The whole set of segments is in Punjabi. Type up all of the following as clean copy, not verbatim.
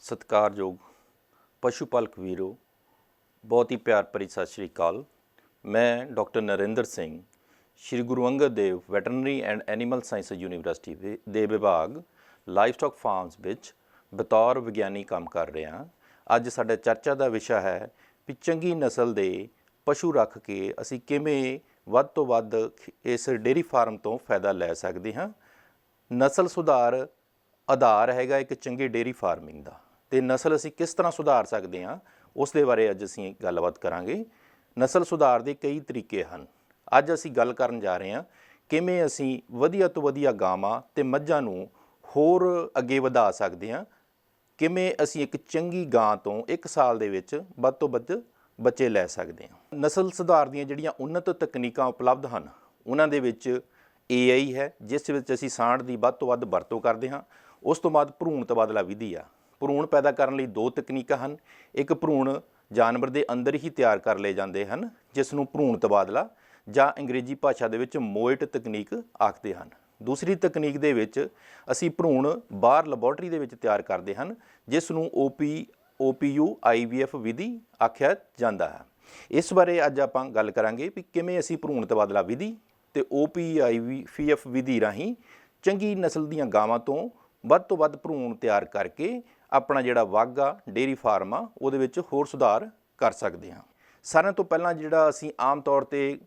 ਸਤਿਕਾਰਯੋਗ ਪਸ਼ੂ ਪਾਲਕ ਵੀਰੋ, ਬਹੁਤ ਹੀ ਪਿਆਰ ਭਰੀ ਸਤਿ ਸ਼੍ਰੀ ਅਕਾਲ। ਮੈਂ doctor Narinder Singh, Shri Guru Angad Dev veterinary and animal sciences university ਦੇ ਵਿਭਾਗ ਲਾਈਵ ਸਟਾਕ ਫਾਰਮਸ ਵਿੱਚ ਬਤੌਰ ਵਿਗਿਆਨੀ ਕੰਮ ਕਰ ਰਿਹਾ। ਅੱਜ ਸਾਡਾ ਚਰਚਾ ਦਾ ਵਿਸ਼ਾ ਹੈ ਵੀ ਚੰਗੀ ਨਸਲ ਦੇ ਪਸ਼ੂ ਰੱਖ ਕੇ ਅਸੀਂ ਕਿਵੇਂ ਵੱਧ ਤੋਂ ਵੱਧ ਇਸ ਡੇਅਰੀ ਫਾਰਮ ਤੋਂ ਫਾਇਦਾ ਲੈ ਸਕਦੇ ਹਾਂ। ਨਸਲ ਸੁਧਾਰ ਆਧਾਰ ਹੈਗਾ ਇੱਕ ਚੰਗੇ ਡੇਅਰੀ ਫਾਰਮਿੰਗ ਦਾ, ਅਤੇ ਨਸਲ ਅਸੀਂ ਕਿਸ ਤਰ੍ਹਾਂ ਸੁਧਾਰ ਸਕਦੇ ਹਾਂ ਉਸ ਦੇ ਬਾਰੇ ਅੱਜ ਅਸੀਂ ਗੱਲਬਾਤ ਕਰਾਂਗੇ। ਨਸਲ ਸੁਧਾਰ ਦੇ ਕਈ ਤਰੀਕੇ ਹਨ। ਅੱਜ ਅਸੀਂ ਗੱਲ ਕਰਨ ਜਾ ਰਹੇ ਹਾਂ ਕਿਵੇਂ ਅਸੀਂ ਵਧੀਆ ਤੋਂ ਵਧੀਆ ਗਾਵਾਂ ਅਤੇ ਮੱਝਾਂ ਨੂੰ ਹੋਰ ਅੱਗੇ ਵਧਾ ਸਕਦੇ ਹਾਂ, ਕਿਵੇਂ ਅਸੀਂ ਇੱਕ ਚੰਗੀ ਗਾਂ ਤੋਂ 1 ਸਾਲ ਦੇ ਵਿੱਚ ਵੱਧ ਤੋਂ ਵੱਧ ਬੱਚੇ ਲੈ ਸਕਦੇ ਹਾਂ। ਨਸਲ ਸੁਧਾਰ ਦੀਆਂ ਜਿਹੜੀਆਂ ਉੱਨਤ ਤਕਨੀਕਾਂ ਉਪਲਬਧ ਹਨ ਉਹਨਾਂ ਦੇ ਵਿੱਚ AI ਹੈ, ਜਿਸ ਵਿੱਚ ਅਸੀਂ ਸਾਂਡ ਦੀ ਵੱਧ ਤੋਂ ਵੱਧ ਵਰਤੋਂ ਕਰਦੇ ਹਾਂ। ਉਸ ਤੋਂ ਬਾਅਦ ਭਰੂਣ ਤਬਾਦਲਾ ਵਿਧੀ ਆ। ਭਰੂਣ ਪੈਦਾ ਕਰਨ ਲਈ 2 ਤਕਨੀਕਾਂ ਹਨ। ਇੱਕ ਭਰੂਣ ਜਾਨਵਰ ਦੇ ਅੰਦਰ ਹੀ ਤਿਆਰ ਕਰ ਲਏ ਜਾਂਦੇ ਹਨ, ਜਿਸ ਨੂੰ ਭਰੂਣ ਤਬਾਦਲਾ ਜਾਂ ਅੰਗਰੇਜ਼ੀ ਭਾਸ਼ਾ ਦੇ ਵਿੱਚ ਮੋਇਟ ਤਕਨੀਕ ਆਖਦੇ ਹਨ। ਦੂਸਰੀ ਤਕਨੀਕ ਦੇ ਵਿੱਚ ਅਸੀਂ ਭਰੂਣ ਬਾਹਰ ਲੈਬੋਰਟਰੀ ਦੇ ਵਿੱਚ ਤਿਆਰ ਕਰਦੇ ਹਨ, ਜਿਸ ਨੂੰ OPU IVF ਵਿਧੀ ਆਖਿਆ ਜਾਂਦਾ ਹੈ। ਇਸ ਬਾਰੇ ਅੱਜ ਆਪਾਂ ਗੱਲ ਕਰਾਂਗੇ ਵੀ ਕਿਵੇਂ ਅਸੀਂ ਭਰੂਣ ਤਬਾਦਲਾ ਵਿਧੀ ਅਤੇ OPU IVF ਵਿਧੀ ਰਾਹੀਂ ਚੰਗੀ ਨਸਲ ਦੀਆਂ ਗਾਵਾਂ ਤੋਂ ਵੱਧ ਭਰੂਣ ਤਿਆਰ ਕਰਕੇ ਆਪਣਾ ਜਿਹੜਾ ਵਾਗਾ ਡੇਅਰੀ ਫਾਰਮ ਆ ਉਹਦੇ ਵਿੱਚ ਹੋਰ ਸੁਧਾਰ ਕਰ ਸਕਦੇ ਹਾਂ। ਸਾਰਿਆਂ ਤੋਂ ਪਹਿਲਾਂ ਜਿਹੜਾ ਅਸੀਂ ਆਮ ਤੌਰ 'ਤੇ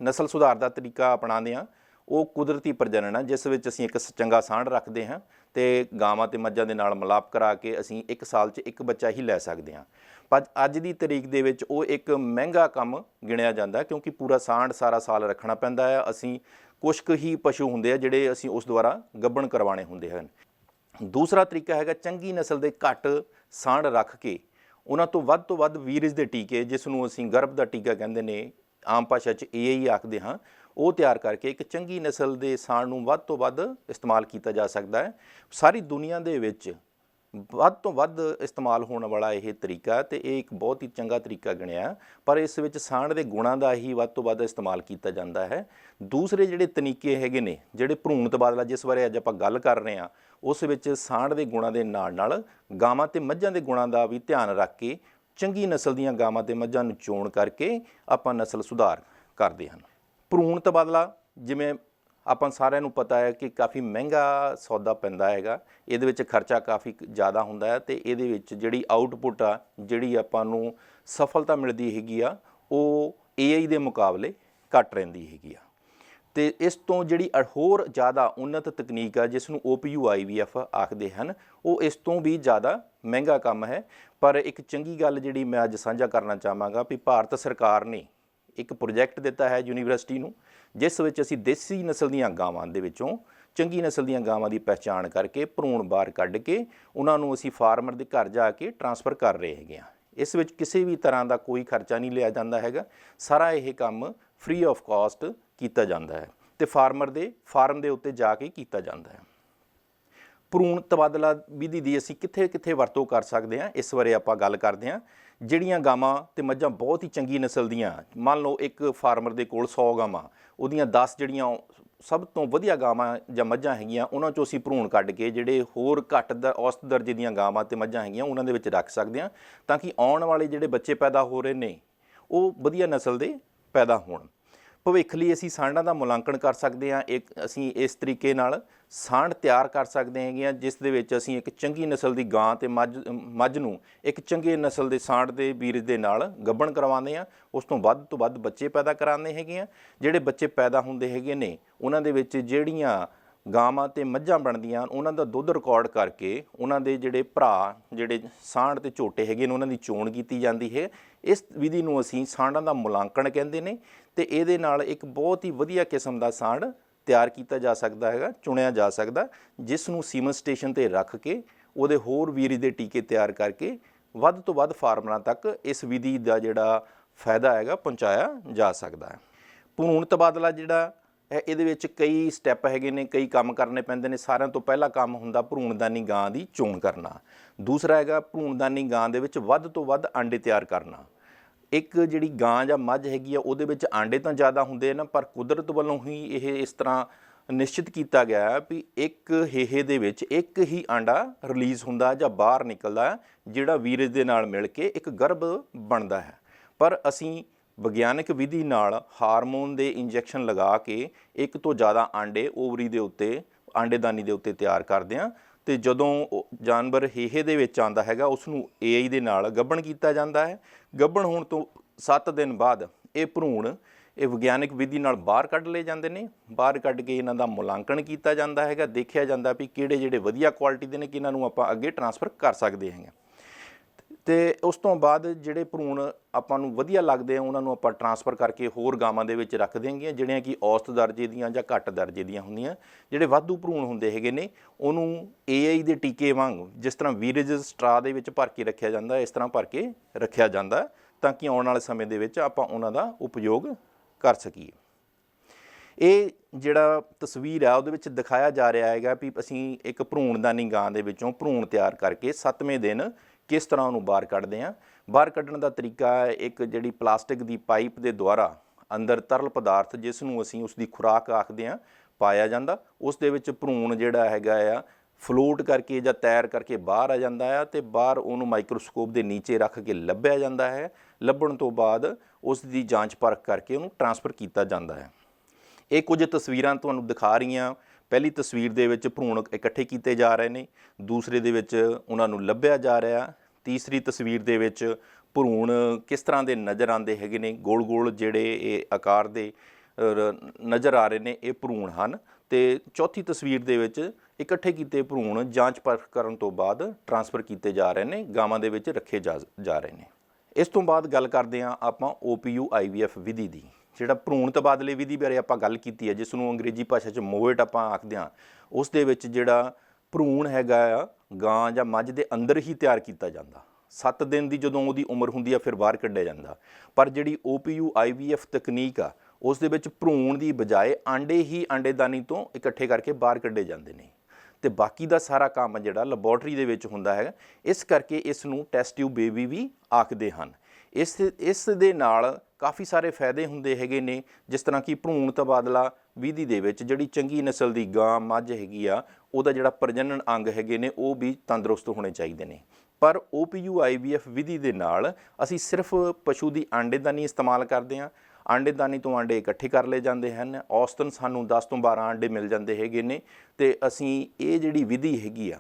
ਨਸਲ ਸੁਧਾਰ ਦਾ ਤਰੀਕਾ ਅਪਣਾਉਂਦੇ ਹਾਂ ਉਹ ਕੁਦਰਤੀ ਪ੍ਰਜਨਨ ਹੈ, ਜਿਸ ਵਿੱਚ ਅਸੀਂ ਇੱਕ ਚੰਗਾ ਸਾਂਢ ਰੱਖਦੇ ਹਾਂ ਅਤੇ ਗਾਵਾਂ ਅਤੇ ਮੱਝਾਂ ਦੇ ਨਾਲ ਮਿਲਾਪ ਕਰਾ ਕੇ ਅਸੀਂ 1 ਸਾਲ 'ਚ 1 ਬੱਚਾ ਹੀ ਲੈ ਸਕਦੇ ਹਾਂ। ਪਰ ਅੱਜ ਦੀ ਤਰੀਕ ਦੇ ਵਿੱਚ ਉਹ ਇੱਕ ਮਹਿੰਗਾ ਕੰਮ ਗਿਣਿਆ ਜਾਂਦਾ, ਕਿਉਂਕਿ ਪੂਰਾ ਸਾਂਢ ਸਾਰਾ ਸਾਲ ਰੱਖਣਾ ਪੈਂਦਾ ਹੈ। ਅਸੀਂ ਕੁਛ ਕੁ ਹੀ ਪਸ਼ੂ ਹੁੰਦੇ ਆ ਜਿਹੜੇ ਅਸੀਂ ਉਸ ਦੁਆਰਾ ਗੱਭਣ ਕਰਵਾਉਣੇ ਹੁੰਦੇ ਹਨ। ਦੂਸਰਾ ਤਰੀਕਾ ਹੈਗਾ ਚੰਗੀ ਨਸਲ ਦੇ ਘੱਟ ਸਾਂਢ ਰੱਖ ਕੇ ਉਹਨਾਂ ਤੋਂ ਵੱਧ ਵੀਰਜ ਦੇ ਟੀਕੇ, ਜਿਸ ਨੂੰ ਅਸੀਂ ਗਰਭ ਦਾ ਟੀਕਾ ਕਹਿੰਦੇ ਨੇ, ਆਮ ਭਾਸ਼ਾ 'ਚ AI ਆਖਦੇ ਹਾਂ, ਉਹ ਤਿਆਰ ਕਰਕੇ ਇੱਕ ਚੰਗੀ ਨਸਲ ਦੇ ਸਾਂਢ ਨੂੰ ਵੱਧ ਤੋਂ ਵੱਧ ਇਸਤੇਮਾਲ ਕੀਤਾ ਜਾ ਸਕਦਾ ਹੈ। ਸਾਰੀ ਦੁਨੀਆ ਦੇ ਵਿੱਚ ਵੱਧ ਤੋਂ ਵੱਧ ਇਸਤੇਮਾਲ ਹੋਣ ਵਾਲਾ ਇਹ ਤਰੀਕਾ, ਅਤੇ ਇਹ ਇੱਕ ਬਹੁਤ ਹੀ ਚੰਗਾ ਤਰੀਕਾ ਗਿਣਿਆ, ਪਰ ਇਸ ਵਿੱਚ ਸਾਂਢ ਦੇ ਗੁਣਾਂ ਦਾ ਹੀ ਵੱਧ ਤੋਂ ਵੱਧ ਇਸਤੇਮਾਲ ਕੀਤਾ ਜਾਂਦਾ ਹੈ। ਦੂਸਰੇ ਜਿਹੜੇ ਤਰੀਕੇ ਹੈਗੇ ਨੇ, ਜਿਹੜੇ ਭਰੂਣ ਤਬਾਦਲਾ ਜਿਸ ਬਾਰੇ ਅੱਜ ਆਪਾਂ ਗੱਲ ਕਰ ਰਹੇ ਹਾਂ, ਉਸ ਵਿੱਚ ਸਾਂਢ ਦੇ ਗੁਣਾਂ ਦੇ ਨਾਲ ਗਾਵਾਂ ਅਤੇ ਮੱਝਾਂ ਦੇ ਗੁਣਾਂ ਦਾ ਵੀ ਧਿਆਨ ਰੱਖ ਕੇ ਚੰਗੀ ਨਸਲ ਦੀਆਂ ਗਾਵਾਂ ਅਤੇ ਮੱਝਾਂ ਨੂੰ ਚੋਣ ਕਰਕੇ ਆਪਾਂ ਨਸਲ ਸੁਧਾਰ ਕਰਦੇ ਹਨ। ਭਰੂਣ ਤਬਾਦਲਾ ਜਿਵੇਂ ਆਪਾਂ ਸਾਰਿਆਂ ਨੂੰ ਪਤਾ ਹੈ ਕਿ ਕਾਫੀ ਮਹਿੰਗਾ ਸੌਦਾ ਪੈਂਦਾ ਹੈਗਾ, ਇਹਦੇ ਵਿੱਚ ਖਰਚਾ ਕਾਫੀ ਜ਼ਿਆਦਾ ਹੁੰਦਾ ਹੈ, ਅਤੇ ਇਹਦੇ ਵਿੱਚ ਜਿਹੜੀ ਆਊਟਪੁੱਟ ਆ, ਜਿਹੜੀ ਆਪਾਂ ਨੂੰ ਸਫਲਤਾ ਮਿਲਦੀ ਹੈਗੀ ਆ, ਉਹ AI ਦੇ ਮੁਕਾਬਲੇ ਘੱਟ ਰਹਿੰਦੀ ਹੈਗੀ ਆ। ਅਤੇ ਇਸ ਤੋਂ ਜਿਹੜੀ ਹੋਰ ਜ਼ਿਆਦਾ ਉੱਨਤ ਤਕਨੀਕ ਆ, ਜਿਸ ਨੂੰ OPU IVF ਆਖਦੇ ਹਨ, ਉਹ ਇਸ ਤੋਂ ਵੀ ਜ਼ਿਆਦਾ ਮਹਿੰਗਾ ਕੰਮ ਹੈ। ਪਰ ਇੱਕ ਚੰਗੀ ਗੱਲ ਜਿਹੜੀ ਮੈਂ ਅੱਜ ਸਾਂਝਾ ਕਰਨਾ ਚਾਹਾਂਗਾ ਵੀ ਭਾਰਤ ਸਰਕਾਰ ਨੇ ਇੱਕ ਪ੍ਰੋਜੈਕਟ ਦਿੱਤਾ ਹੈ ਯੂਨੀਵਰਸਿਟੀ ਨੂੰ, ਜਿਸ ਵਿੱਚ ਅਸੀਂ ਦੇਸੀ ਨਸਲ ਦੀਆਂ ਗਾਵਾਂ ਦੇ ਵਿੱਚੋਂ ਚੰਗੀ ਨਸਲ ਦੀਆਂ ਗਾਵਾਂ ਦੀ ਪਹਿਚਾਣ ਕਰਕੇ ਭਰੂਣ ਬਾਹਰ ਕੱਢ ਕੇ ਉਹਨਾਂ ਨੂੰ ਅਸੀਂ ਫਾਰਮਰ ਦੇ ਘਰ ਜਾ ਕੇ ਟਰਾਂਸਫਰ ਕਰ ਰਹੇ ਹੈਗੇ ਹਾਂ। ਇਸ ਵਿੱਚ ਕਿਸੇ ਵੀ ਤਰ੍ਹਾਂ ਦਾ ਕੋਈ ਖਰਚਾ ਨਹੀਂ ਲਿਆ ਜਾਂਦਾ ਹੈਗਾ। ਸਾਰਾ ਇਹ ਕੰਮ ਫ੍ਰੀ ਆਫ ਕਾਸਟ ਕੀਤਾ ਜਾਂਦਾ ਹੈ ਅਤੇ ਫਾਰਮਰ ਦੇ ਫਾਰਮ ਦੇ ਉੱਤੇ ਜਾ ਕੇ ਕੀਤਾ ਜਾਂਦਾ ਹੈ। ਭਰੂਣ ਤਬਾਦਲਾ ਵਿਧੀ ਦੀ ਅਸੀਂ ਕਿੱਥੇ ਵਰਤੋਂ ਕਰ ਸਕਦੇ ਹਾਂ, ਇਸ ਬਾਰੇ ਆਪਾਂ ਗੱਲ ਕਰਦੇ ਹਾਂ। ਜਿਹੜੀਆਂ ਗਾਵਾਂ ਅਤੇ ਮੱਝਾਂ ਬਹੁਤ ਹੀ ਚੰਗੀ ਨਸਲ ਦੀਆਂ, ਮੰਨ ਲਓ ਇੱਕ ਫਾਰਮਰ ਦੇ ਕੋਲ 100 ਗਾਵਾਂ, ਉਹਦੀਆਂ 10 ਜਿਹੜੀਆਂ ਸਭ ਤੋਂ ਵਧੀਆ ਗਾਵਾਂ ਜਾਂ ਮੱਝਾਂ ਹੈਗੀਆਂ, ਉਹਨਾਂ 'ਚੋਂ ਅਸੀਂ ਭਰੂਣ ਕੱਢ ਕੇ ਜਿਹੜੇ ਹੋਰ ਘੱਟ ਔਸਤ ਦਰਜੇ ਦੀਆਂ ਗਾਵਾਂ ਅਤੇ ਮੱਝਾਂ ਹੈਗੀਆਂ ਉਹਨਾਂ ਦੇ ਵਿੱਚ ਰੱਖ ਸਕਦੇ ਹਾਂ, ਤਾਂ ਕਿ ਆਉਣ ਵਾਲੇ ਜਿਹੜੇ ਬੱਚੇ ਪੈਦਾ ਹੋ ਰਹੇ ਨੇ ਉਹ ਵਧੀਆ ਨਸਲ ਦੇ ਪੈਦਾ ਹੋਣ। ਭਵਿੱਖ ਲਈ ਅਸੀਂ ਸਾਂਢਾਂ ਦਾ ਮੁਲਾਂਕਣ ਕਰ ਸਕਦੇ ਹਾਂ। ਅਸੀਂ ਇਸ ਤਰੀਕੇ ਨਾਲ ਸਾਂਢ ਤਿਆਰ ਕਰ ਸਕਦੇ ਹੈਗੇ ਹਾਂ, ਜਿਸ ਦੇ ਵਿੱਚ ਅਸੀਂ ਇੱਕ ਚੰਗੀ ਨਸਲ ਦੀ ਗਾਂ ਅਤੇ ਮੱਝ ਨੂੰ ਇੱਕ ਚੰਗੇ ਨਸਲ ਦੇ ਸਾਂਢ ਦੇ ਵੀਰਜ ਦੇ ਨਾਲ ਗੱਭਣ ਕਰਵਾਉਂਦੇ ਹਾਂ। ਉਸ ਤੋਂ ਵੱਧ ਬੱਚੇ ਪੈਦਾ ਕਰਾਉਂਦੇ ਹੈਗੇ ਹਾਂ। ਜਿਹੜੇ ਬੱਚੇ ਪੈਦਾ ਹੁੰਦੇ ਹੈਗੇ ਨੇ, ਉਹਨਾਂ ਦੇ ਵਿੱਚ ਜਿਹੜੀਆਂ ਗਾਵਾਂ ਅਤੇ ਮੱਝਾਂ ਬਣਦੀਆਂ ਉਹਨਾਂ ਦਾ ਦੁੱਧ ਰਿਕਾਰਡ ਕਰਕੇ ਉਹਨਾਂ ਦੇ ਜਿਹੜੇ ਭਰਾ ਜਿਹੜੇ ਸਾਂਢ ਅਤੇ ਝੋਟੇ ਹੈਗੇ ਨੇ ਉਹਨਾਂ ਦੀ ਚੋਣ ਕੀਤੀ ਜਾਂਦੀ ਹੈ। ਇਸ ਵਿਧੀ ਨੂੰ ਅਸੀਂ ਸਾਂਢਾਂ ਦਾ ਮੁਲਾਂਕਣ ਕਹਿੰਦੇ ਨੇ, ਅਤੇ ਇਹਦੇ ਨਾਲ ਇੱਕ ਬਹੁਤ ਹੀ ਵਧੀਆ ਕਿਸਮ ਦਾ ਸਾਂਢ ਤਿਆਰ ਕੀਤਾ ਜਾ ਸਕਦਾ ਹੈਗਾ, ਚੁਣਿਆ ਜਾ ਸਕਦਾ, ਜਿਸ ਨੂੰ ਸੀਮਨ ਸਟੇਸ਼ਨ 'ਤੇ ਰੱਖ ਕੇ ਉਹਦੇ ਹੋਰ ਵੀਰਜ ਦੇ ਟੀਕੇ ਤਿਆਰ ਕਰਕੇ ਵੱਧ ਤੋਂ ਵੱਧ ਫਾਰਮਰਾਂ ਤੱਕ ਇਸ ਵਿਧੀ ਦਾ ਜਿਹੜਾ ਫਾਇਦਾ ਹੈਗਾ ਪਹੁੰਚਾਇਆ ਜਾ ਸਕਦਾ ਹੈ। ਭਰੂਣ ਤਬਾਦਲਾ ਜਿਹੜਾ ਹੈ, ਇਹਦੇ ਵਿੱਚ ਕਈ ਸਟੈਪ ਹੈਗੇ ਨੇ, ਕਈ ਕੰਮ ਕਰਨੇ ਪੈਂਦੇ ਨੇ। ਸਾਰਿਆਂ ਤੋਂ ਪਹਿਲਾ ਕੰਮ ਹੁੰਦਾ ਭਰੂਣਦਾਨੀ ਗਾਂ ਦੀ ਚੋਣ ਕਰਨਾ। ਦੂਸਰਾ ਹੈਗਾ ਭਰੂਣਦਾਨੀ ਗਾਂ ਦੇ ਵਿੱਚ ਵੱਧ ਤੋਂ ਵੱਧ ਆਂਡੇ ਤਿਆਰ ਕਰਨਾ। ਇੱਕ ਜਿਹੜੀ ਗਾਂ ਜਾਂ ਮੱਝ ਹੈਗੀ ਆ ਉਹਦੇ ਵਿੱਚ ਆਂਡੇ ਤਾਂ ਜ਼ਿਆਦਾ ਹੁੰਦੇ ਨਾ, ਪਰ ਕੁਦਰਤ ਵੱਲੋਂ ਹੀ ਇਹ ਇਸ ਤਰ੍ਹਾਂ ਨਿਸ਼ਚਿਤ ਕੀਤਾ ਗਿਆ ਹੈ ਵੀ ਇੱਕ ਹੇਹੇ ਦੇ ਵਿੱਚ ਇੱਕ ਹੀ ਆਂਡਾ ਰਿਲੀਜ਼ ਹੁੰਦਾ ਜਾਂ ਬਾਹਰ ਨਿਕਲਦਾ ਜਿਹੜਾ ਵੀਰਜ ਦੇ ਨਾਲ ਮਿਲ ਕੇ ਇੱਕ ਗਰਭ ਬਣਦਾ ਹੈ। ਪਰ ਅਸੀਂ ਵਿਗਿਆਨਕ ਵਿਧੀ ਨਾਲ ਹਾਰਮੋਨ ਦੇ ਇੰਜੈਕਸ਼ਨ ਲਗਾ ਕੇ ਇੱਕ ਤੋਂ ਜ਼ਿਆਦਾ ਆਂਡੇ ਓਵਰੀ ਦੇ ਉੱਤੇ ਆਂਡੇਦਾਨੀ ਦੇ ਉੱਤੇ ਤਿਆਰ ਕਰਦੇ ਹਾਂ ਤੇ ਜਦੋਂ ਜਾਨਵਰ ਹੇਹੇ ਦੇ ਵਿੱਚ ਆਉਂਦਾ ਹੈਗਾ ਉਸ ਨੂੰ AI ਦੇ ਨਾਲ ਗੱਭਣ ਕੀਤਾ ਜਾਂਦਾ ਹੈ। ਗੱਭਣ ਹੋਣ ਤੋਂ 7 ਦਿਨ ਬਾਅਦ ਇਹ ਭਰੂਣ ਇਹ ਵਿਗਿਆਨਕ ਵਿਧੀ ਨਾਲ ਬਾਹਰ ਕੱਢ ਲਏ ਜਾਂਦੇ ਨੇ। ਬਾਹਰ ਕੱਢ ਕੇ ਇਹਨਾਂ ਦਾ ਮੁਲਾਂਕਣ ਕੀਤਾ ਜਾਂਦਾ ਹੈਗਾ, ਦੇਖਿਆ ਜਾਂਦਾ ਵੀ ਕਿਹੜੇ ਜਿਹੜੇ ਵਧੀਆ ਕੁਆਲਿਟੀ ਦੇ ਨੇ ਕਿ ਇਹਨਾਂ ਨੂੰ ਆਪਾਂ ਅੱਗੇ ਟਰਾਂਸਫਰ ਕਰ ਸਕਦੇ ਹੈਗੇ। ਤੇ ਉਸ ਤੋਂ ਬਾਅਦ ਜਿਹੜੇ ਭਰੂਣ ਆਪਾਂ ਨੂੰ ਵਧੀਆ ਲੱਗਦੇ ਆ ਉਹਨਾਂ ਨੂੰ ਆਪਾਂ ਟਰਾਂਸਫਰ ਕਰਕੇ ਹੋਰ ਗਾਵਾਂ ਦੇ ਵਿੱਚ ਰੱਖ ਦੇਂਗੇ ਜਿਹੜੀਆਂ ਕਿ ਔਸਤ ਦਰਜੇ ਦੀਆਂ ਜਾਂ ਘੱਟ ਦਰਜੇ ਦੀਆਂ ਹੁੰਦੀਆਂ। ਜਿਹੜੇ ਵਾਧੂ ਭਰੂਣ ਹੁੰਦੇ ਹੈਗੇ ਨੇ ਉਹਨੂੰ AI ਦੇ ਟੀਕੇ ਵਾਂਗ ਜਿਸ ਤਰ੍ਹਾਂ ਵੀਰਜ ਸਟਰਾ ਦੇ ਵਿੱਚ ਭਰ ਕੇ ਰੱਖਿਆ ਜਾਂਦਾ ਇਸ ਤਰ੍ਹਾਂ ਭਰ ਕੇ ਰੱਖਿਆ ਜਾਂਦਾ ਤਾਂ ਕਿ ਆਉਣ ਵਾਲੇ ਸਮੇਂ ਦੇ ਵਿੱਚ ਆਪਾਂ ਉਹਨਾਂ ਦਾ ਉਪਯੋਗ ਕਰ ਸਕੀਏ। ਇਹ ਜਿਹੜਾ ਤਸਵੀਰ ਆ ਉਹਦੇ ਵਿੱਚ ਦਿਖਾਇਆ ਜਾ ਰਿਹਾ ਹੈਗਾ ਵੀ ਅਸੀਂ ਇੱਕ ਭਰੂਣਦਾਨੀ ਗਾਂ ਦੇ ਵਿੱਚੋਂ ਭਰੂਣ ਤਿਆਰ ਕਰਕੇ 7ਵੇਂ ਦਿਨ ਕਿਸ ਤਰ੍ਹਾਂ ਉਹਨੂੰ ਬਾਹਰ ਕੱਢਦੇ ਹਾਂ। ਬਾਹਰ ਕੱਢਣ ਦਾ ਤਰੀਕਾ ਹੈ ਇੱਕ ਜਿਹੜੀ ਪਲਾਸਟਿਕ ਦੀ ਪਾਈਪ ਦੇ ਦੁਆਰਾ ਅੰਦਰ ਤਰਲ ਪਦਾਰਥ ਜਿਸ ਨੂੰ ਅਸੀਂ ਉਸ ਦੀ ਖੁਰਾਕ ਆਖਦੇ ਹਾਂ ਪਾਇਆ ਜਾਂਦਾ। ਉਸ ਦੇ ਵਿੱਚ ਭਰੂਣ ਜਿਹੜਾ ਹੈਗਾ ਆ ਫਲੋਟ ਕਰਕੇ ਜਾਂ ਤੈਰ ਕਰਕੇ ਬਾਹਰ ਆ ਜਾਂਦਾ ਆ ਤੇ ਬਾਹਰ ਉਹਨੂੰ ਮਾਈਕਰੋਸਕੋਪ ਦੇ ਨੀਚੇ ਰੱਖ ਕੇ ਲੱਭਿਆ ਜਾਂਦਾ ਹੈ। ਲੱਭਣ ਤੋਂ ਬਾਅਦ ਉਸ ਦੀ ਜਾਂਚ ਪਰਖ ਕਰਕੇ ਉਹਨੂੰ ਟਰਾਂਸਫਰ ਕੀਤਾ ਜਾਂਦਾ ਹੈ। ਇਹ ਕੁਝ ਤਸਵੀਰਾਂ ਤੁਹਾਨੂੰ ਦਿਖਾ ਰਹੀਆਂ। ਪਹਿਲੀ ਤਸਵੀਰ ਦੇ ਵਿੱਚ ਭਰੂਣ ਇਕੱਠੇ ਕੀਤੇ ਜਾ ਰਹੇ ਨੇ, ਦੂਸਰੇ ਦੇ ਵਿੱਚ ਉਹਨਾਂ ਨੂੰ ਲੱਭਿਆ ਜਾ ਰਿਹਾ, ਤੀਸਰੀ ਤਸਵੀਰ ਦੇ ਵਿੱਚ ਭਰੂਣ ਕਿਸ ਤਰ੍ਹਾਂ ਦੇ ਨਜ਼ਰ ਆਉਂਦੇ ਹੈਗੇ ਨੇ, ਗੋਲ ਗੋਲ ਜਿਹੜੇ ਇਹ ਆਕਾਰ ਦੇ ਨਜ਼ਰ ਆ ਰਹੇ ਨੇ ਇਹ ਭਰੂਣ ਹਨ। ਤੇ ਚੌਥੀ ਤਸਵੀਰ ਦੇ ਵਿੱਚ ਇਕੱਠੇ ਕੀਤੇ ਭਰੂਣ ਜਾਂਚ ਪਰਖ ਕਰਨ ਤੋਂ ਬਾਅਦ ਟਰਾਂਸਫਰ ਕੀਤੇ ਜਾ ਰਹੇ ਨੇ, ਗਾਵਾਂ ਦੇ ਵਿੱਚ ਰੱਖੇ ਜਾ ਰਹੇ ਨੇ। ਇਸ ਤੋਂ ਬਾਅਦ ਗੱਲ ਕਰਦੇ ਹਾਂ ਆਪਾਂ OPU IVF ਵਿਧੀ ਦੀ। ਜਿਹੜਾ ਭਰੂਣ ਤਬਾਦਲੇ ਵਿਧੀ ਬਾਰੇ ਆਪਾਂ ਗੱਲ ਕੀਤੀ ਹੈ ਜਿਸ ਨੂੰ ਅੰਗਰੇਜ਼ੀ ਭਾਸ਼ਾ 'ਚ ਮੋਵੇਟ ਆਪਾਂ ਆਖਦੇ ਹਾਂ, ਉਸ ਦੇ ਵਿੱਚ ਜਿਹੜਾ ਭਰੂਣ ਹੈਗਾ ਆ ਗਾਂ ਜਾਂ ਮੱਝ ਦੇ ਅੰਦਰ ਹੀ ਤਿਆਰ ਕੀਤਾ ਜਾਂਦਾ। 7 ਦਿਨ ਦੀ ਜਦੋਂ ਉਹਦੀ ਉਮਰ ਹੁੰਦੀ ਆ ਫਿਰ ਬਾਹਰ ਕੱਢਿਆ ਜਾਂਦਾ। ਪਰ ਜਿਹੜੀ OPU IVF ਤਕਨੀਕ ਆ ਉਸ ਦੇ ਵਿੱਚ ਭਰੂਣ ਦੀ ਬਜਾਏ ਆਂਡੇ ਹੀ ਆਂਡੇਦਾਨੀ ਤੋਂ ਇਕੱਠੇ ਕਰਕੇ ਬਾਹਰ ਕੱਢੇ ਜਾਂਦੇ ਨੇ ਤੇ ਬਾਕੀ ਦਾ ਸਾਰਾ ਕੰਮ ਜਿਹੜਾ ਲੈਬੋਰੇਟਰੀ ਦੇ ਵਿੱਚ ਹੁੰਦਾ ਹੈ। ਇਸ ਕਰਕੇ ਇਸ ਨੂੰ ਟੈਸਟ ਟਿਊਬ ਬੇਬੀ ਵੀ ਆਖਦੇ ਹਨ। ਇਸ ਦੇ ਨਾਲ ਕਾਫੀ ਸਾਰੇ ਫਾਇਦੇ ਹੁੰਦੇ ਹੈਗੇ ਨੇ, ਜਿਸ ਤਰ੍ਹਾਂ ਕਿ ਭਰੂਣ ਤਬਾਦਲਾ ਵਿਧੀ ਦੇ ਵਿੱਚ ਜਿਹੜੀ ਚੰਗੀ ਨਸਲ ਦੀ ਗਾਂ ਮੱਝ ਹੈਗੀ ਆ ਉਹਦਾ ਜਿਹੜਾ ਪ੍ਰਜਨਨ ਅੰਗ ਹੈਗੇ ਨੇ ਉਹ ਵੀ ਤੰਦਰੁਸਤ ਹੋਣੇ ਚਾਹੀਦੇ ਨੇ। ਪਰ OPU IVF ਵਿਧੀ ਦੇ ਨਾਲ ਅਸੀਂ ਸਿਰਫ ਪਸ਼ੂ ਦੀ ਆਂਡੇਦਾਨੀ ਇਸਤੇਮਾਲ ਕਰਦੇ ਹਾਂ। ਆਂਡੇਦਾਨੀ ਤੋਂ ਆਂਡੇ ਇਕੱਠੇ ਕਰ ਲਏ ਜਾਂਦੇ ਹਨ। ਔਸਤਨ ਸਾਨੂੰ 10 ਤੋਂ 12 ਆਂਡੇ ਮਿਲ ਜਾਂਦੇ ਹੈਗੇ ਨੇ ਤੇ ਅਸੀਂ ਇਹ ਜਿਹੜੀ ਵਿਧੀ ਹੈਗੀ ਆ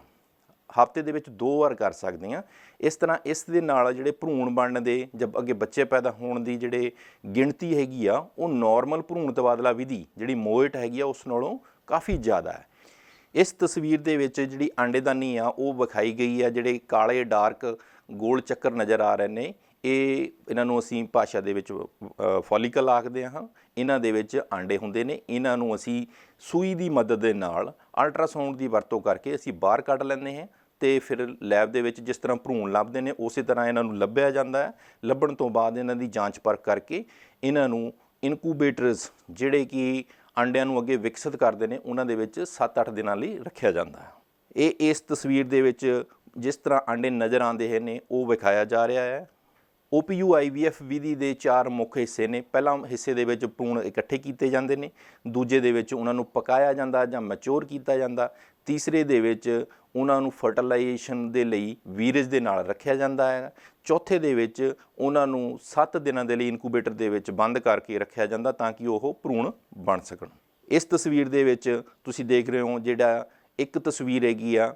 ਹਫ਼ਤੇ ਦੇ ਵਿੱਚ 2 ਵਾਰ ਕਰ ਸਕਦੇ ਹਾਂ। ਇਸ ਤਰ੍ਹਾਂ ਇਸ ਦੇ ਨਾਲ ਜਿਹੜੇ ਭਰੂਣ ਬਣਨ ਦੇ ਜਦ ਅੱਗੇ ਬੱਚੇ ਪੈਦਾ ਹੋਣ ਦੀ ਜਿਹੜੇ ਗਿਣਤੀ ਹੈਗੀ ਆ ਉਹ ਨੋਰਮਲ ਭਰੂਣ ਤਬਾਦਲਾ ਵਿਧੀ ਜਿਹੜੀ ਮੋਏਟ ਹੈਗੀ ਆ ਉਸ ਨਾਲੋਂ ਕਾਫੀ ਜ਼ਿਆਦਾ ਹੈ। ਇਸ ਤਸਵੀਰ ਦੇ ਵਿੱਚ ਜਿਹੜੀ ਆਂਡੇਦਾਨੀ ਆ ਉਹ ਵਿਖਾਈ ਗਈ ਆ। ਜਿਹੜੇ ਕਾਲੇ ਡਾਰਕ ਗੋਲ ਚੱਕਰ ਨਜ਼ਰ ਆ ਰਹੇ ਨੇ ਇਹਨਾਂ ਨੂੰ ਅਸੀਂ ਭਾਸ਼ਾ ਦੇ ਵਿੱਚ ਫੋਲੀਕਲ ਆਖਦੇ ਹਾਂ। ਇਹਨਾਂ ਦੇ ਵਿੱਚ ਆਂਡੇ ਹੁੰਦੇ ਨੇ। ਇਹਨਾਂ ਨੂੰ ਅਸੀਂ ਸੂਈ ਦੀ ਮਦਦ ਦੇ ਨਾਲ ਅਲਟਰਾਸਾਊਂਡ ਦੀ ਵਰਤੋਂ ਕਰਕੇ ਅਸੀਂ ਬਾਹਰ ਕੱਢ ਲੈਂਦੇ ਹਾਂ ਤੇ ਫਿਰ ਲੈਬ ਦੇ ਵਿੱਚ ਜਿਸ ਤਰ੍ਹਾਂ ਭਰੂਣ ਲੱਭਦੇ ਨੇ ਉਸੇ ਤਰ੍ਹਾਂ ਇਹਨਾਂ ਨੂੰ ਲੱਭਿਆ ਜਾਂਦਾ ਹੈ। ਲੱਭਣ ਤੋਂ ਬਾਅਦ ਇਹਨਾਂ ਦੀ ਜਾਂਚ ਪਰਖ ਕਰਕੇ ਇਹਨਾਂ ਨੂੰ ਇਨਕੂਬੇਟਰਸ ਜਿਹੜੇ ਕਿ ਆਂਡਿਆਂ ਨੂੰ ਅੱਗੇ ਵਿਕਸਿਤ ਕਰਦੇ ਨੇ ਉਹਨਾਂ ਦੇ ਵਿੱਚ 7-8 ਦਿਨਾਂ ਲਈ ਰੱਖਿਆ ਜਾਂਦਾ ਹੈ। ਇਹ ਇਸ ਤਸਵੀਰ ਦੇ ਵਿੱਚ ਜਿਸ ਤਰ੍ਹਾਂ ਆਂਡੇ ਨਜ਼ਰ ਆਉਂਦੇ ਨੇ ਉਹ ਵਿਖਾਇਆ ਜਾ ਰਿਹਾ ਹੈ। OPU IVF ਵਿਧੀ ਦੇ 4 ਮੁੱਖ ਹਿੱਸੇ ਨੇ। ਪਹਿਲਾ ਹਿੱਸੇ ਦੇ ਵਿੱਚ ਭਰੂਣ ਇਕੱਠੇ ਕੀਤੇ ਜਾਂਦੇ ਨੇ, ਦੂਜੇ ਦੇ ਵਿੱਚ ਉਹਨਾਂ ਨੂੰ ਪਕਾਇਆ ਜਾਂਦਾ ਜਾਂ ਮੈਚੋਰ ਕੀਤਾ ਜਾਂਦਾ, ਤੀਸਰੇ ਦੇ ਵਿੱਚ ਉਹਨਾਂ ਨੂੰ ਫਰਟੀਲਾਈਜੇਸ਼ਨ ਦੇ ਲਈ ਵੀਰਜ ਦੇ ਨਾਲ ਰੱਖਿਆ ਜਾਂਦਾ ਹੈ, ਚੌਥੇ ਦੇ ਵਿੱਚ ਉਹਨਾਂ ਨੂੰ 7 ਦਿਨਾਂ ਦੇ ਲਈ ਇਨਕੂਬੇਟਰ ਦੇ ਵਿੱਚ ਬੰਦ ਕਰਕੇ ਰੱਖਿਆ ਜਾਂਦਾ ਤਾਂ ਕਿ ਉਹ ਭਰੂਣ ਬਣ ਸਕਣ। ਇਸ ਤਸਵੀਰ ਦੇ ਵਿੱਚ ਤੁਸੀਂ ਦੇਖ ਰਹੇ ਹੋ ਜਿਹੜਾ ਇੱਕ ਤਸਵੀਰ ਹੈਗੀ ਆ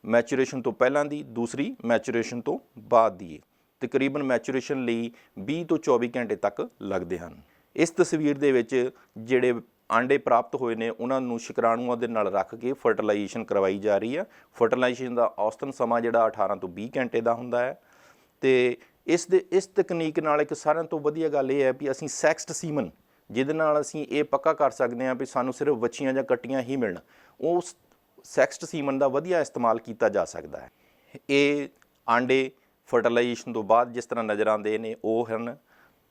ਮੈਚੂਰੇਸ਼ਨ ਤੋਂ ਪਹਿਲਾਂ ਦੀ, ਦੂਸਰੀ ਮੈਚੂਰੇਸ਼ਨ ਤੋਂ ਬਾਅਦ ਦੀ। ਤਕਰੀਬਨ ਮੈਚੂਰੇਸ਼ਨ ਲਈ 20 ਤੋਂ 24 ਘੰਟੇ ਤੱਕ ਲੱਗਦੇ ਹਨ। ਇਸ ਤਸਵੀਰ ਦੇ ਵਿੱਚ ਜਿਹੜੇ ਆਂਡੇ ਪ੍ਰਾਪਤ ਹੋਏ ਨੇ ਉਹਨਾਂ ਨੂੰ ਸ਼ੁਕਰਾਣੂਆਂ ਦੇ ਨਾਲ ਰੱਖ ਕੇ ਫਰਟੀਲਾਈਜੇਸ਼ਨ ਕਰਵਾਈ ਜਾ ਰਹੀ ਹੈ। ਫਰਟੀਲਾਈਜੇਸ਼ਨ ਦਾ ਔਸਤਨ ਸਮਾਂ ਜਿਹੜਾ 18 ਤੋਂ 20 ਘੰਟੇ ਦਾ ਹੁੰਦਾ ਹੈ ਤੇ ਇਸ ਤਕਨੀਕ ਨਾਲ ਇੱਕ ਸਾਰਿਆਂ ਤੋਂ ਵਧੀਆ ਗੱਲ ਇਹ ਹੈ ਵੀ ਅਸੀਂ ਸੈਕਸਡ ਸੀਮਨ ਜਿਹਦੇ ਨਾਲ ਅਸੀਂ ਇਹ ਪੱਕਾ ਕਰ ਸਕਦੇ ਹਾਂ ਵੀ ਸਾਨੂੰ ਸਿਰਫ ਵੱਛੀਆਂ ਜਾਂ ਕੱਟੀਆਂ ਹੀ ਮਿਲਣ, ਉਸ ਸੈਕਸਡ ਸੀਮਨ ਦਾ ਵਧੀਆ ਇਸਤੇਮਾਲ ਕੀਤਾ ਜਾ ਸਕਦਾ ਹੈ। ਇਹ ਆਂਡੇ ਫਰਟੀਲਾਈਜੇਸ਼ਨ ਤੋਂ ਬਾਅਦ ਜਿਸ ਤਰ੍ਹਾਂ ਨਜ਼ਰ ਆਉਂਦੇ ਨੇ ਉਹ ਹਨ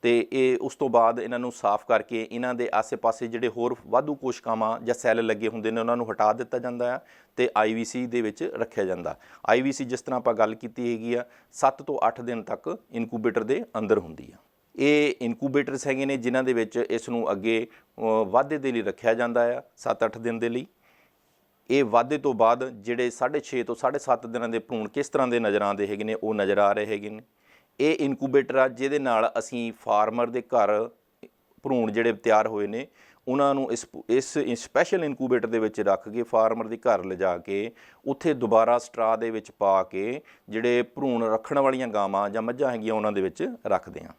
ਤੇ ਇਹ ਉਸ ਤੋਂ ਬਾਅਦ ਇਹਨਾਂ ਨੂੰ ਸਾਫ਼ ਕਰਕੇ ਇਹਨਾਂ ਦੇ ਆਸੇ-ਪਾਸੇ ਜਿਹੜੇ ਹੋਰ ਵਾਧੂ ਕੋਸ਼ਿਕਾਵਾਂ ਜਾਂ ਸੈੱਲ ਲੱਗੇ ਹੁੰਦੇ ਨੇ ਉਹਨਾਂ ਨੂੰ ਹਟਾ ਦਿੱਤਾ ਜਾਂਦਾ ਹੈ ਤੇ IVC ਦੇ ਵਿੱਚ ਰੱਖਿਆ ਜਾਂਦਾ। IVC ਜਿਸ ਤਰ੍ਹਾਂ ਆਪਾਂ ਗੱਲ ਕੀਤੀ ਹੈਗੀ ਆ 7 ਤੋਂ 8 ਦਿਨ ਤੱਕ ਇਨਕੂਬੇਟਰ ਦੇ ਅੰਦਰ ਹੁੰਦੀ ਆ। ਇਹ ਇਨਕੂਬੇਟਰਸ ਹੈਗੇ ਨੇ ਜਿਨ੍ਹਾਂ ਦੇ ਵਿੱਚ ਇਸ ਨੂੰ ਅੱਗੇ ਵਾਧੇ ਦੇ ਲਈ ਰੱਖਿਆ ਜਾਂਦਾ ਆ 7-8 ਦਿਨ ਦੇ ਲਈ। ਇਹ ਵਾਧੇ ਤੋਂ ਬਾਅਦ ਜਿਹੜੇ 6.5 ਤੋਂ 7.5 ਦਿਨਾਂ ਦੇ ਭਰੂਣ ਕਿਸ ਤਰ੍ਹਾਂ ਦੇ ਨਜ਼ਰ ਆਉਂਦੇ ਹੈਗੇ ਨੇ ਉਹ ਨਜ਼ਰ ਆ ਰਹੇ ਹੈਗੇ ਨੇ। ਇਹ ਇਨਕੂਬੇਟਰ ਆ ਜਿਹਦੇ ਨਾਲ ਅਸੀਂ ਫਾਰਮਰ ਦੇ ਘਰ ਭਰੂਣ ਜਿਹੜੇ ਤਿਆਰ ਹੋਏ ਨੇ ਉਹਨਾਂ ਨੂੰ ਇਸ ਸਪੈਸ਼ਲ ਇਨਕੂਬੇਟਰ ਦੇ ਵਿੱਚ ਰੱਖ ਕੇ ਫਾਰਮਰ ਦੇ ਘਰ ਲਿਜਾ ਕੇ ਉੱਥੇ ਦੁਬਾਰਾ ਸਟਰਾ ਦੇ ਵਿੱਚ ਪਾ ਕੇ ਜਿਹੜੇ ਭਰੂਣ ਰੱਖਣ ਵਾਲੀਆਂ ਗਾਵਾਂ ਜਾਂ ਮੱਝਾਂ ਹੈਗੀਆਂ ਉਹਨਾਂ ਦੇ ਵਿੱਚ ਰੱਖਦੇ ਹਾਂ।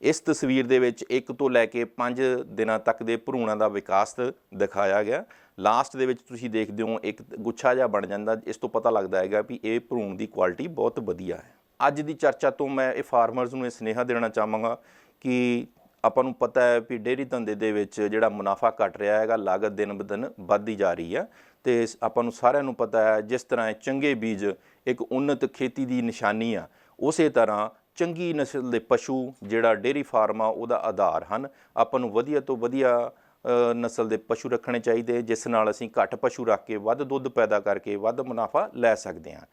ਇਸ ਤਸਵੀਰ ਦੇ ਵਿੱਚ 1 ਤੋਂ ਲੈ ਕੇ 5 ਦਿਨਾਂ ਤੱਕ ਦੇ ਭਰੂਣਾਂ ਦਾ ਵਿਕਾਸ ਦਿਖਾਇਆ ਗਿਆ। ਲਾਸਟ ਦੇ ਵਿੱਚ ਤੁਸੀਂ ਦੇਖਦੇ ਹੋ ਇੱਕ ਗੁੱਛਾ ਜਿਹਾ ਬਣ ਜਾਂਦਾ, ਇਸ ਤੋਂ ਪਤਾ ਲੱਗਦਾ ਹੈਗਾ ਵੀ ਇਹ ਭਰੂਣ ਦੀ ਕੁਆਲਿਟੀ ਬਹੁਤ ਵਧੀਆ ਹੈ। ਅੱਜ ਦੀ ਚਰਚਾ ਤੋਂ ਮੈਂ ਇਹ ਫਾਰਮਰਸ ਨੂੰ ਇਹ ਸੁਨੇਹਾ ਦੇਣਾ ਚਾਹਾਂਗਾ ਕਿ ਆਪਾਂ ਨੂੰ ਪਤਾ ਹੈ ਵੀ ਡੇਅਰੀ ਧੰਦੇ ਦੇ ਵਿੱਚ ਜਿਹੜਾ ਮੁਨਾਫਾ ਘਟ ਰਿਹਾ ਹੈਗਾ, ਲਾਗਤ ਦਿਨ ਬ ਦਿਨ ਵੱਧਦੀ ਜਾ ਰਹੀ ਹੈ ਅਤੇ ਆਪਾਂ ਨੂੰ ਸਾਰਿਆਂ ਨੂੰ ਪਤਾ ਹੈ ਜਿਸ ਤਰ੍ਹਾਂ ਚੰਗੇ ਬੀਜ ਇੱਕ ਉੱਨਤ ਖੇਤੀ ਦੀ ਨਿਸ਼ਾਨੀ ਆ, ਉਸੇ ਤਰ੍ਹਾਂ ਚੰਗੀ ਨਸਲ ਦੇ ਪਸ਼ੂ ਜਿਹੜਾ ਡੇਅਰੀ ਫਾਰਮ ਆ ਉਹਦਾ ਆਧਾਰ ਹਨ। ਆਪਾਂ ਨੂੰ ਵਧੀਆ ਤੋਂ ਵਧੀਆ ਨਸਲ ਦੇ ਪਸ਼ੂ ਰੱਖਣੇ ਚਾਹੀਦੇ ਜਿਸ ਨਾਲ ਅਸੀਂ ਘੱਟ ਪਸ਼ੂ ਰੱਖ ਕੇ ਵੱਧ ਦੁੱਧ ਪੈਦਾ ਕਰਕੇ ਵੱਧ ਮੁਨਾਫਾ ਲੈ ਸਕਦੇ ਹਾਂ।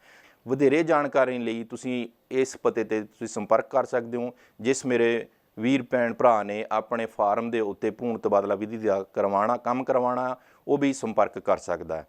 ਵਧੇਰੇ ਜਾਣਕਾਰੀ ਲਈ ਤੁਸੀਂ ਇਸ ਪਤੇ 'ਤੇ ਤੁਸੀਂ ਸੰਪਰਕ ਕਰ ਸਕਦੇ ਹੋ। ਜਿਸ ਮੇਰੇ ਵੀਰ ਭੈਣ ਭਰਾ ਨੇ ਆਪਣੇ ਫਾਰਮ ਦੇ ਉੱਤੇ ਭਰੂਣ ਤਬਾਦਲਾ ਵਿਧੀ ਦਾ ਕੰਮ ਕਰਵਾਉਣਾ ਉਹ ਵੀ ਸੰਪਰਕ ਕਰ ਸਕਦਾ ਹੈ।